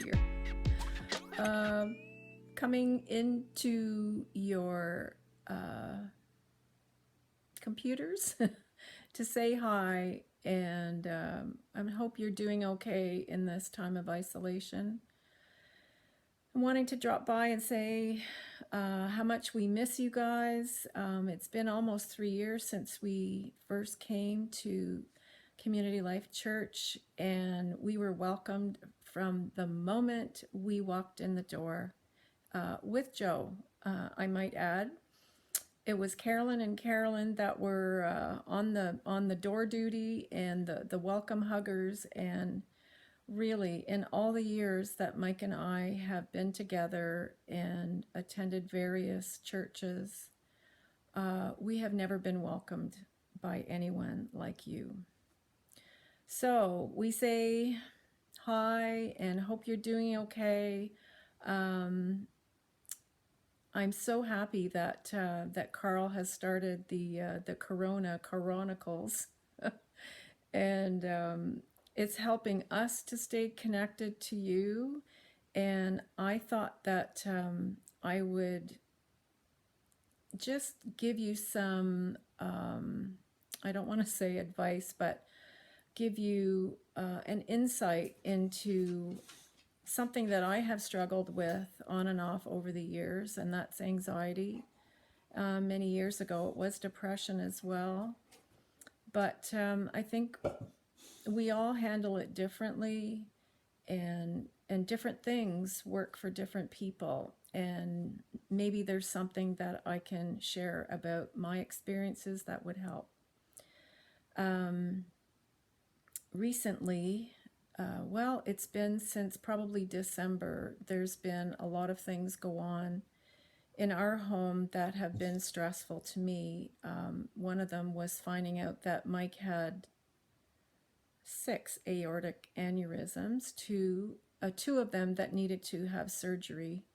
here. Coming into your computers to say hi, and I hope you're doing okay in this time of isolation. I'm wanting to drop by and say how much we miss you guys. It's been almost 3 years since we first came to Community Life Church, and we were welcomed from the moment we walked in the door with Joe, I might add. It was Carolyn and Carolyn that were on the door duty and the welcome huggers. And really, in all the years that Mike and I have been together and attended various churches, we have never been welcomed by anyone like you. So we say hi and hope you're doing okay. I'm so happy that that Karl has started the Corona Chronicles, and it's helping us to stay connected to you. And I thought that I would just give you some, I don't want to say advice, but give you an insight into something that I have struggled with on and off over the years, and that's anxiety. Many years ago, it was depression as well. But I think we all handle it differently, and different things work for different people. And maybe there's something that I can share about my experiences that would help. Recently, well, it's been since probably December, there's been a lot of things go on in our home that have been stressful to me. One of them was finding out that Mike had 6 aortic aneurysms, two of them that needed to have surgery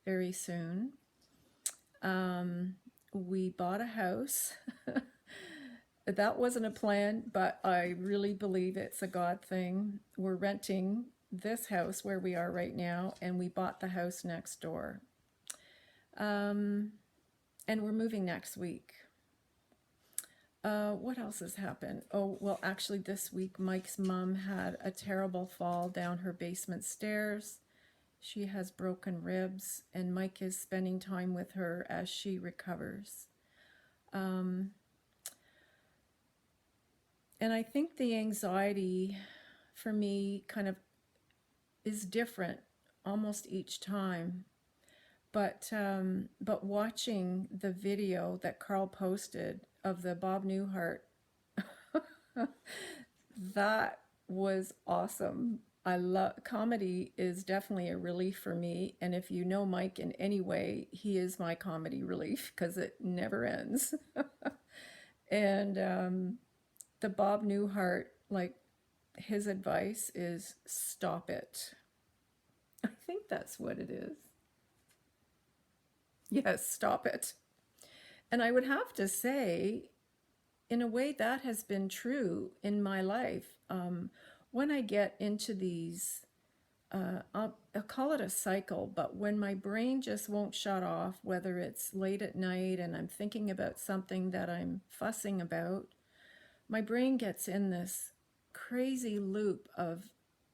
very soon. We bought a house. That wasn't a plan, but I really believe it's a God thing. We're renting this house where we are right now, and we bought the house next door. And we're moving next week. What else has happened? Oh, well, actually this week, Mike's mom had a terrible fall down her basement stairs. She has broken ribs, and Mike is spending time with her as she recovers. And I think the anxiety for me kind of is different almost each time. But watching the video that Karl posted of the Bob Newhart, that was awesome. I love comedy is definitely a relief for me. And if you know Mike in any way, he is my comedy relief because it never ends. And the Bob Newhart, like, his advice is stop it. I think that's what it is. Yes, stop it. And I would have to say, in a way, that has been true in my life. When I get into these, I'll call it a cycle, but when my brain just won't shut off, whether it's late at night and I'm thinking about something that I'm fussing about, my brain gets in this crazy loop of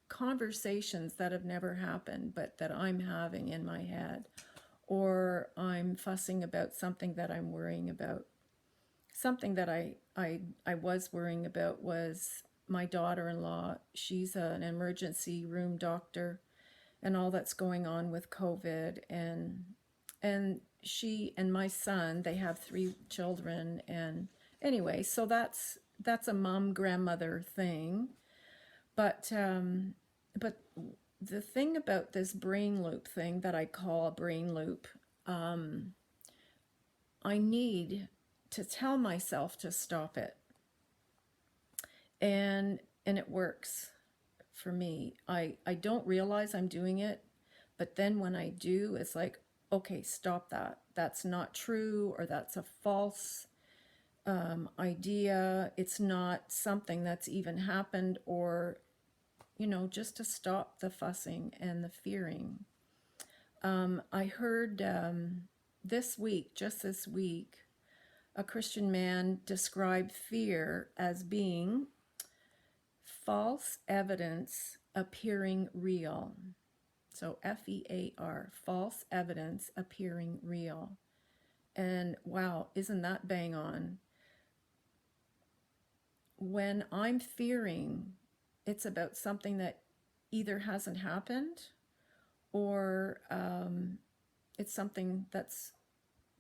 conversations that have never happened, but that I'm having in my head, or I'm fussing about something that I'm worrying about. Something that I was worrying about was my daughter-in-law. She's an emergency room doctor, and all that's going on with COVID, and she and my son, they have 3 children, and anyway, so that's a mom grandmother thing. But the thing about this brain loop thing that I call a brain loop, I need to tell myself to stop it. And it works for me. I don't realize I'm doing it, but then when I do, it's like, okay, stop that. That's not true, or that's a false idea. It's not something that's even happened, or just to stop the fussing and the fearing. I heard just this week, a Christian man describe fear as being false evidence appearing real. So FEAR, false evidence appearing real. And wow, isn't that bang on? When I'm fearing, it's about something that either hasn't happened or it's something that's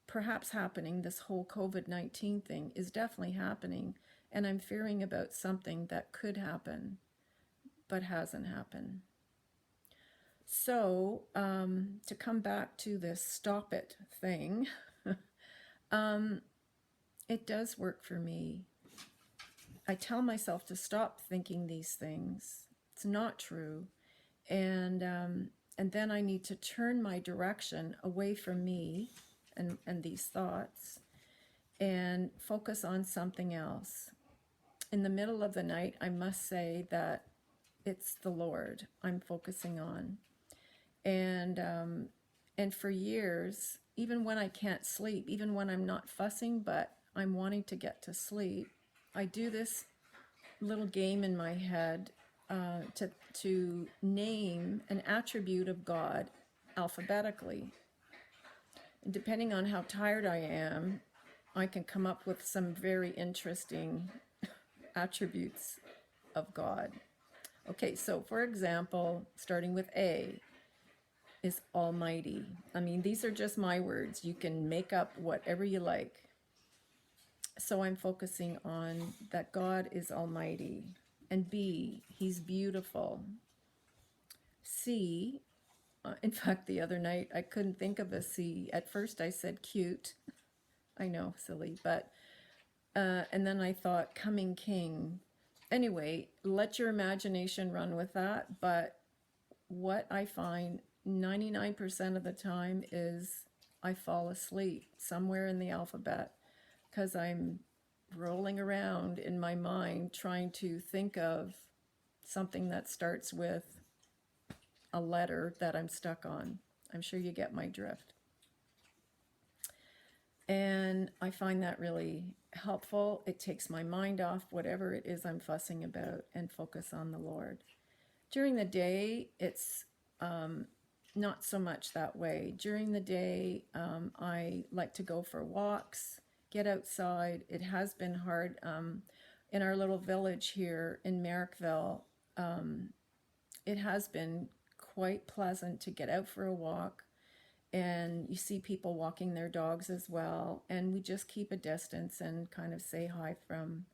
perhaps happening. This whole COVID-19 thing is definitely happening, and I'm fearing about something that could happen but hasn't happened. So to come back to this stop it thing, it does work for me. I tell myself to stop thinking these things. It's not true. And then I need to turn my direction away from me and these thoughts and focus on something else. In the middle of the night, I must say that it's the Lord I'm focusing on. And for years, even when I can't sleep, even when I'm not fussing, but I'm wanting to get to sleep, I do this little game in my head to name an attribute of God alphabetically. And depending on how tired I am, I can come up with some very interesting attributes of God. Okay, so for example, starting with A is Almighty. I mean, these are just my words. You can make up whatever you like. So I'm focusing on that God is Almighty. And B, He's beautiful. C, in fact, the other night I couldn't think of a C. At first I said cute. I know, silly, but and then I thought coming King. Anyway, let your imagination run with that. But what I find 99% of the time is I fall asleep somewhere in the alphabet because I'm rolling around in my mind trying to think of something that starts with a letter that I'm stuck on. I'm sure you get my drift. And I find that really helpful. It takes my mind off whatever it is I'm fussing about and focus on the Lord. During the day, it's not so much that way. During the day, I like to go for walks, get outside. It has been hard in our little village here in Merrickville. It has been quite pleasant to get out for a walk, and you see people walking their dogs as well, and we just keep a distance and kind of say hi from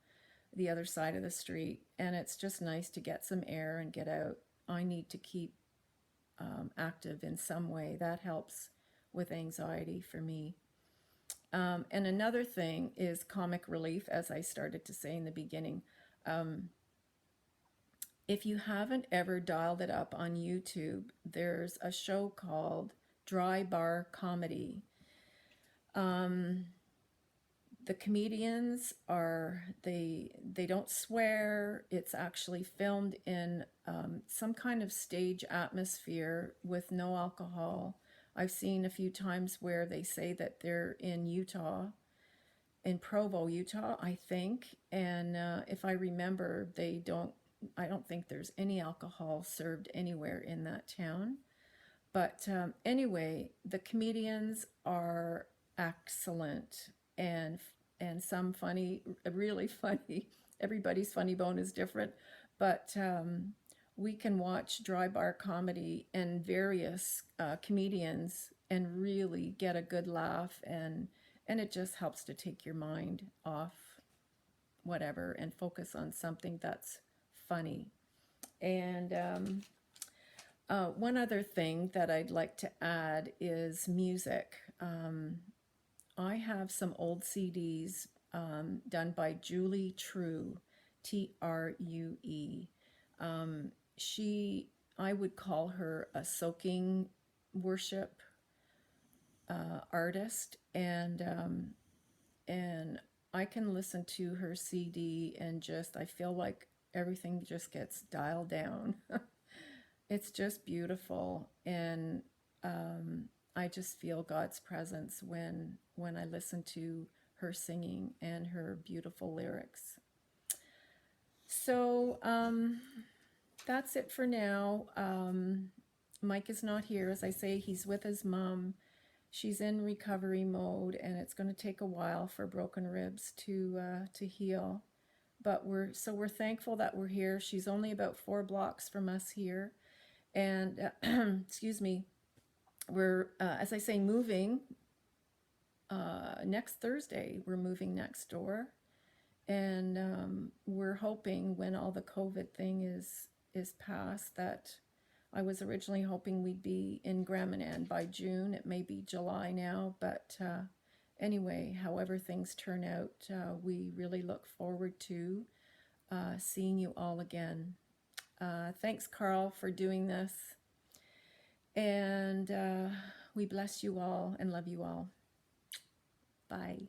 the other side of the street, and it's just nice to get some air and get out. I need to keep active in some way. That helps with anxiety for me. And another thing is comic relief, as I started to say in the beginning. If you haven't ever dialed it up on YouTube, there's a show called Dry Bar Comedy. The comedians they don't swear. It's actually filmed in some kind of stage atmosphere with no alcohol. I've seen a few times where they say that they're in Utah, in Provo, Utah, I think. And if I remember, I don't think there's any alcohol served anywhere in that town. But anyway, the comedians are excellent and some funny, really funny. Everybody's funny bone is different, but we can watch dry bar comedy and various comedians and really get a good laugh, and it just helps to take your mind off whatever and focus on something that's funny. And one other thing that I'd like to add is music. I have some old CDs done by Julie True, True. I would call her a soaking worship artist, and I can listen to her CD and I feel like everything just gets dialed down. It's just beautiful, and I just feel God's presence when I listen to her singing and her beautiful lyrics. So that's it for now. Mike is not here. As I say, he's with his mom. She's in recovery mode, and it's going to take a while for broken ribs to heal. But we're thankful that we're here. She's only about 4 blocks from us here, and excuse me, we're as I say, moving next Thursday. We're moving next door, and we're hoping when all the COVID thing is past that I was originally hoping we'd be in Graminan by June. It may be July now, but anyway, however things turn out, we really look forward to seeing you all again. Thanks, Karl, for doing this. And we bless you all and love you all. Bye.